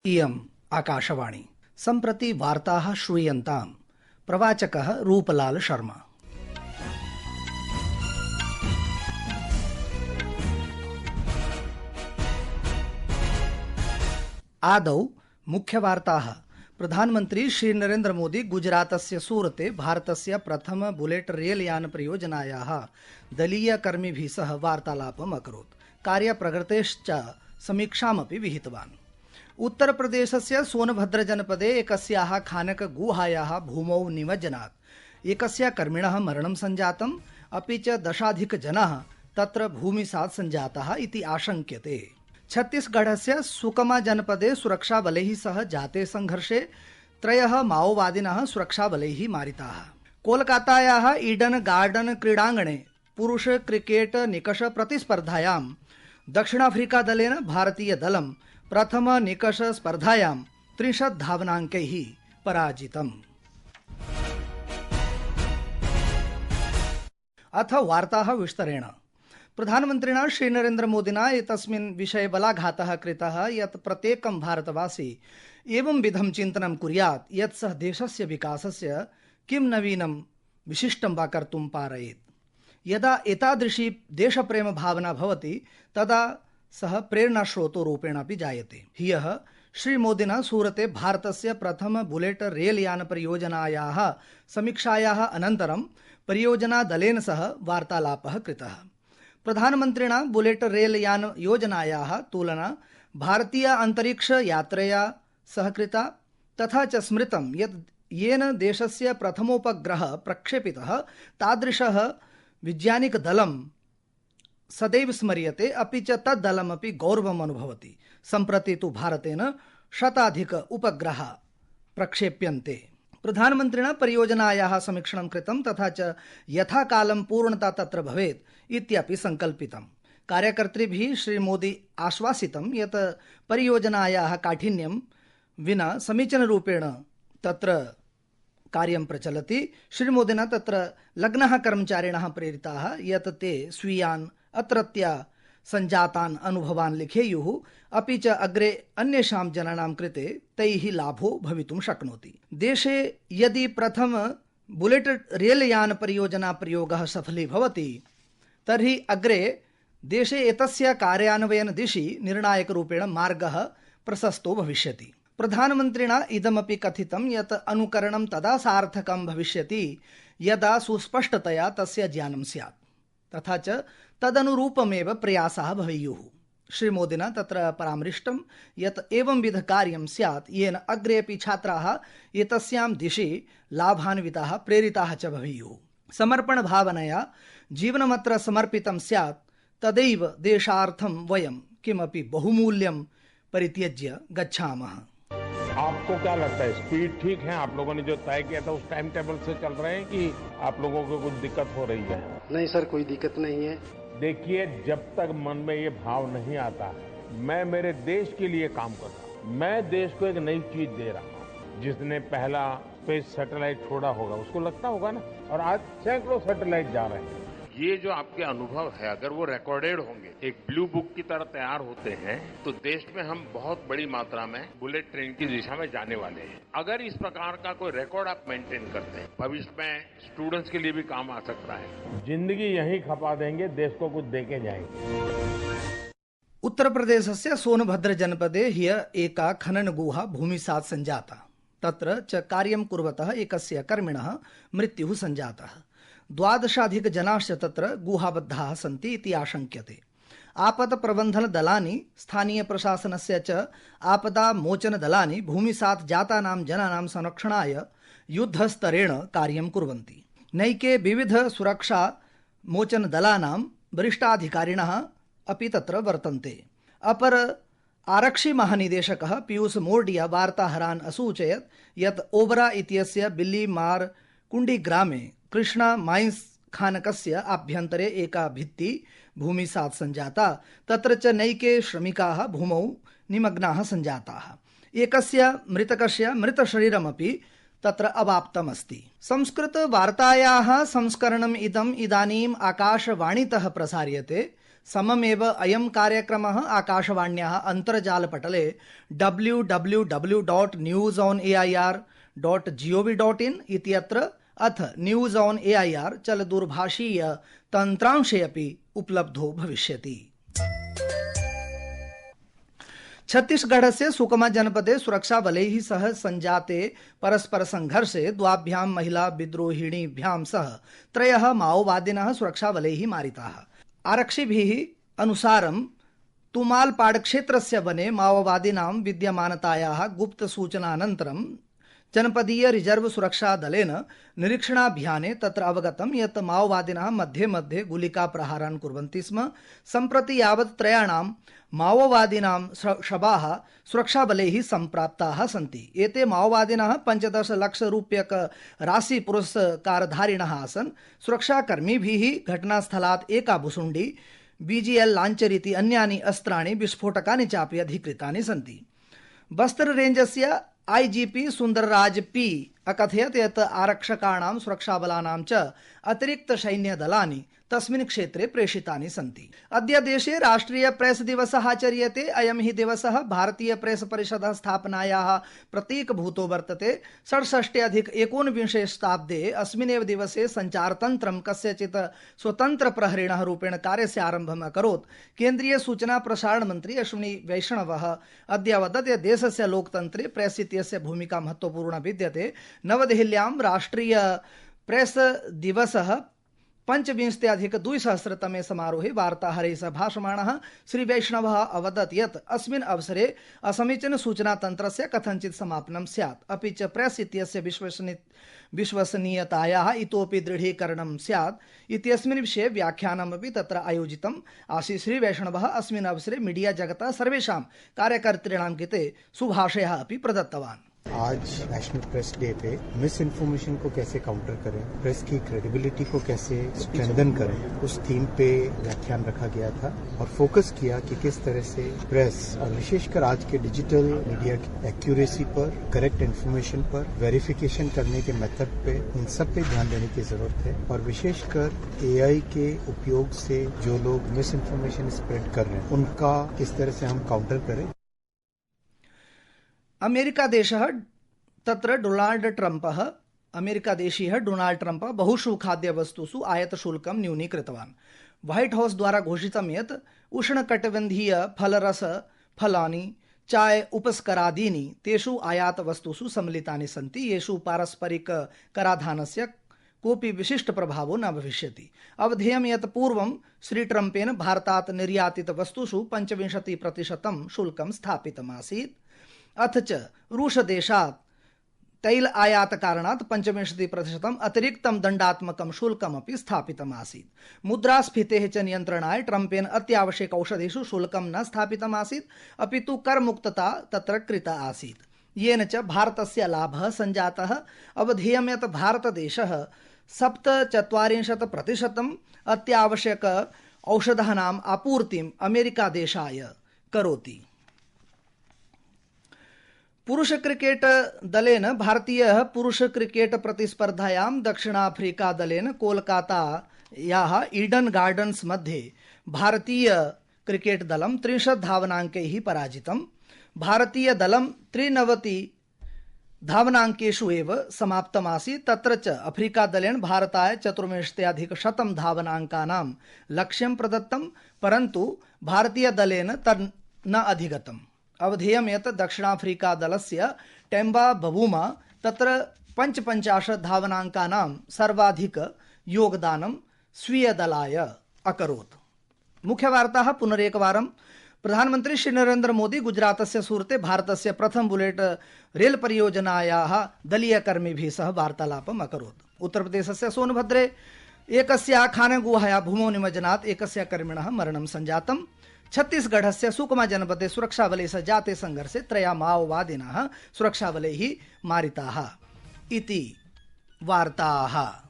इयम् आकाशवाणी। सम्प्रति वार्ताः श्रूयन्ताम्। प्रवाचकः रूपलाल शर्मा। आदौ मुख्यवार्ताः। प्रधानमन्त्री श्री नरेन्द्र मोदी गुजरातस्य सूरते भारतस्य प्रथम बुलेट रेल यान परियोजनायाः दलीयकर्मिभिः सह वार्तालापम् अकरोत्। कार्यप्रगतेश्च समीक्षामपि विहितवान्। उत्तरप्रदेशस्य सोनभद्र जनपदे एकस्याः खानक गुहायाः भूमौ निमज्जनात् एकस्य कर्मिणः मरणं सञ्जातम्, अपि च दशाधिक जनाः तत्र भूमिसात् सञ्जाताः इति आशङ्क्यते। छत्तीसगढ़स्य सुकमा जनपदे सुरक्षाबलैः सह जाते संघर्षे 3 माओवादिनः सुरक्षाबलैः मारिताः। कोलकातायाः ईडन गार्डन क्रीडाङ्गणे पुरुष क्रिकेट निकष प्रतिस्पर्धायां दक्षिणाफ्रिका दलेन भारतीय दलं प्रथम निकष स्पर्धायां 30 धावनाङ्कैः पराजितम्। अथ वार्ताः विस्तरेण। प्रधानमन्त्रिणा श्री नरेन्द्र मोदिना एतस्मिन् विषये बलाघातः कृतः यत् प्रत्येकं भारतवासी एवं विधं चिन्तनं कुर्यात् यत् सः देशस्य विकासस्य किं नवीनं विशिष्टं वा कर्तुं पारयेत्। यदा एतादृशी देशप्रेम भावना भवति तदा सः प्रेरणास्रोतरूपेण अपि जायते। ह्यः श्रीमोदिना सूरते भारतस्य प्रथम बुलेट रेल यान परियोजनायाः समीक्षायाः अनन्तरं परियोजनादलेन सह वार्तालापः कृतः। प्रधानमन्त्रिणा बुलेट रेल यान योजनायाः तुलना भारतीय अंतरिक्ष यात्रया सह कृता, तथा च स्मृतं यत् येन देशस्य प्रथमोपग्रहः प्रक्षेपितः तादृशः वैज्ञानिकदलं सदैव स्मर्यते, अपि च तद्दलमपि गौरवम् अनुभवति। सम्प्रति तु भारतेन 100 उपग्रहाः प्रक्षेप्यन्ते। प्रधानमन्त्रिणा परियोजनायाः समीक्षणं कृतं, तथा च यथाकालं पूर्णता तत्र भवेत् इत्यपि सङ्कल्पितम्। कार्यकर्तृभिः श्रीमोदी आश्वासितं यत् परियोजनायाः काठिन्यं विना समीचीनरूपेण तत्र कार्यं प्रचलति। श्रीमोदिना तत्र लग्नः कर्मचारिणः प्रेरिताः यत् ते स्वीयान् अत्रत्य सञ्जातान् अनुभवान् लिखेयुः, अपि च अग्रे अन्येषां जनानां कृते तैः लाभो भवितुं शक्नोति। देशे यदि प्रथम बुलेट रेल यान परियोजना प्रयोगः सफली भवति तर्हि अग्रे देशे एतस्य कार्यान्वयन दिशि निर्णायकरूपेण मार्गः प्रशस्तो भविष्यति। प्रधानमन्त्रिणा इदमपि कथितं यत् अनुकरणं तदा सार्थकं भविष्यति यदा सुस्पष्टतया तस्य ज्ञानं स्यात्, तथा च तदनुरूपमेव प्रयासाः भवेयुः। श्रीमोदिना तत्र परामृष्टं यत् एवंविध कार्यं स्यात् येन अग्रेपि छात्राः एतस्यां दिशि लाभान्विताः प्रेरिताः च भवेयुः। समर्पणभावनया जीवनमत्र समर्पितं स्यात्, तदैव देशार्थं वयं किमपि बहुमूल्यं परित्यज्य गच्छामः। आपको क्या लगता है, स्पीड ठीक है? आप लोगों ने जो तय किया था उस टाइम टेबल से चल रहे हैं कि आप लोगों को कुछ दिक्कत हो रही है? नहीं सर, कोई दिक्कत नहीं है। देखिए, जब तक मन में ये भाव नहीं आता, मैं मेरे देश के लिए काम कर रहा हूँ। मैं देश को एक नई चीज दे रहा हूँ। जिसने पहला स्पेस सैटेलाइट छोड़ा होगा उसको लगता होगा ना, और आज सैकड़ों सैटेलाइट जा रहे हैं। ये जो आपके अनुभव है, अगर वो रिकॉर्डेड होंगे, एक ब्लू बुक की तरह तैयार होते हैं, तो देश में हम बहुत बड़ी मात्रा में बुलेट ट्रेन की दिशा में जाने वाले हैं। अगर इस प्रकार का कोई रिकॉर्ड आप मेंटेन करते हैं, भविष्य में स्टूडेंट्स के लिए भी काम आ सकता है। जिंदगी यहीं खपा देंगे, देश को कुछ देके जाएंगे। उत्तर प्रदेशस्य सोनभद्र जनपदे ह्यः एका खननगुहा भूमिसात् सञ्जाता। तत्र च कार्यं कुर्वतः एकस्य कर्मिणः मृत्युः सञ्जातः। 12 जनाश्च तत्र गुहाबद्धाः सन्ति इति आशङ्क्यते। आपत्प्रबन्धनदलानि, स्थानीयप्रशासनस्य च आपदामोचनदलानि भूमिसात् जातानां जनानां संरक्षणाय युद्धस्तरेण कार्यं कुर्वन्ति। नैके विविध सुरक्षा मोचनदलानां वरिष्ठाधिकारिणः अपि तत्र वर्तन्ते। अपर आरक्षि महानिदेशकः पीयूष मोर्डिया वार्ताहरान् असूचयत् यत् ओबरा इत्यस्य बिल्लीमार कुंडी ग्रामे कृष्णा माइन्स खानकस्य आभ्यन्तरे एका भित्ति भूमिसात् सञ्जाता। तत्र च नैके श्रमिकाः भूमौ निमग्नाः सञ्जाताः। एकस्य मृतकस्य मृतशरीरमपि तत्र अवाप्तमस्ति। संस्कृतवार्तायाः संस्करणम् इदम् इदानीम् आकाशवाणीतः प्रसार्यते। सममेव अयं कार्यक्रमः आकाशवाण्याः अन्तर्जालपटले www.newsonair.gov.in इत्यत्र अथ न्यूज ऑन एआईआर चलदूरभाषीय तंत्रांशे अपि उपलब्धो भविष्यति। छत्तीसगढ़स्य सुकमा जनपदे सुरक्षाबलैः सह संजाते परस्पर संघर्षे द्वाभ्यां महिला विद्रोहिणीभ्यां सह 3 माओवादिनः सुरक्षाबलैः मारिताः। आरक्षिभिः अनुसारं तुमालपाड़ क्षेत्रस्य वने माओवादिनां विद्यमानतायाः गुप्त सूचनानन्तरं जनपदीय रिजर्व सुरक्षा दलेन निरीक्षणाभियाने तत्र अवगतं यत् माओवादिनः मध्ये मध्ये गुलिका प्रहारान् कुर्वन्ति स्म। सम्प्रति यावत् 3 माओवादिनां शवाः सुरक्षाबलैः सम्प्राप्ताः सन्ति। एते माओवादिनः 15 लाख रूप्यक राशि पुरस्कारधारिणः आसन्। सुरक्षाकर्मिभिः घटनास्थलात् एका भुसुण्डी, बीजीएल लांचर इति अन्यानि अस्त्राणि विस्फोटकानि चापि अधिकृतानि सन्ति। बस्तर रेंजस्य आईजीपी सुंदरराज पी अकथयत् यत् आरक्षकाणां सुरक्षाबलानां च अतिरिक्त सैन्यदलानि तस्मिन् क्षेत्रे प्रेषितानि सन्ति। अद्य देशे राष्ट्रिय प्रेस दिवसः आचर्यते। अयं हि दिवसः भारतीय प्रेस परिषदः स्थापनायाः प्रतीकभूतो वर्तते। 67-19 शताब्दे अस्मिन्नेव दिवसे सञ्चारतन्त्रं कस्यचित् स्वतन्त्रप्रहरिणः रूपेण कार्यस्य आरम्भम् अकरोत्। केन्द्रीय सूचना प्रसारण मन्त्री अश्विनी वैष्णवः अद्य अवदत् यत् देशस्य लोकतन्त्रे प्रेस इत्यस्य भूमिका महत्वपूर्णा विद्यते। नवदेहल्यां राष्ट्रिय प्रेस दिवसः 25-200 समारोहे वार्ताहरैः सह भाषमाणः श्री वैष्णवः अवदत् यत् अस्मिन् अवसरे असमीचीन सूचनातन्त्रस्य कथञ्चित् समापनं स्यात्, अपि च प्रेस इत्यस्य विश्वसनीयतायाः इतोपि दृढीकरणं स्यात् इत्यस्मिन् विषये व्याख्यानमपि तत्र आयोजितम् आसीत्। श्री वैष्णवः अस्मिन् अवसरे मीडिया जगतः सर्वेषां कार्यकर्तॄणां कृते शुभाशयः अपि प्रदत्तवान्। आज नेशनल प्रेस डे पे मिस इन्फॉर्मेशन को कैसे काउंटर करें, प्रेस की क्रेडिबिलिटी को कैसे स्ट्रेंथन करें, उस थीम पे व्याख्यान रखा गया था और फोकस किया कि किस तरह से प्रेस और विशेषकर आज के डिजिटल मीडिया की एक्यूरेसी पर, करेक्ट इन्फॉर्मेशन पर, वेरिफिकेशन करने के मेथड पे, इन सब पे ध्यान देने की जरूरत है और विशेषकर एआई के उपयोग से जो लोग मिस इन्फॉर्मेशन स्प्रेड कर रहे हैं उनका किस तरह से हम काउंटर करें। अमेरिकादेशीयः डोनाल्ड ट्रम्प बहुषु खाद्यवस्तुषु आयातशुल्कं न्यूनीकृतवान्। व्हाइट हाउस द्वारा घोषितं यत् उष्णकटिबन्धीय फलरस फलानि, चाय उपस्करादीनि तेषु आयातवस्तुषु सम्मिलितानि सन्ति, येषु पारस्परिक कराधानस्य कोऽपि विशिष्ट प्रभावो न भविष्यति। अवधेयं यत् पूर्वं श्री ट्रम्पेन भारतात् निर्यातित वस्तुषु 25% शुल्कं स्थापितमासीत्। अथ च रूसदेशात् तैल आयात कारणात् 25% अतिरिक्तं दण्डात्मकं शुल्कमपि स्थापितमासीत्। मुद्रास्फीतेः च नियन्त्रणाय ट्रम्पेन अत्यावश्यक औषधेषु शुल्कं न स्थापितमासीत्, अपितु करमुक्तता तत्र कृता आसीत्, येन च भारतस्य लाभः सञ्जातः। अवधेयं यत् भारतदेशः 47% अत्यावश्यक औषधानाम् आपूर्तिम् अमेरिकादेशाय करोति। पुरुष क्रिकेट दलेन भारतीय पुरुष क्रिकेट प्रतिस्पर्धायां दक्षिणाफ्रीका दलेन कोलकातायाः ईडन गार्डन्स मध्ये भारतीय क्रिकेट दलं 30 धावनाङ्कैः पराजितम्। भारतीय दलं 93 धावनाङ्केषु एव समाप्तमासीत्। तत्र च अफ्रीका दलेन भारताय 24,100 धावनाङ्कानां लक्ष्यं प्रदत्तं, परन्तु भारतीय दलेन तन् न अधिगतम्। अवधेयं यत् दक्षिणाफ्रीका दलस्य टेम्बा बवूमा तत्र 55 धावनाङ्कानां सर्वाधिक योगदानं स्वीयदलाय अकरोत्। मुख्यवार्ताः पुनरेकवारं। प्रधानमन्त्री श्री नरेन्द्र मोदी गुजरातस्य सूरते भारतस्य प्रथम बुलेट रेल परियोजनायाः दलीयकर्मिभिः सह वार्तालापम् अकरोत्। उत्तरप्रदेशस्य सोनभद्रे एकस्य खानगुहाया भूमौ निमज्जनात् एकस्य कर्मिणः मरणं सञ्जातम्। छत्तीसगढ़स्य सुकमा जनपदे सुरक्षाबलैः सह जाते संघर्षे 3 माओवादिनः सुरक्षाबलैः मारिताः इति वार्ताः।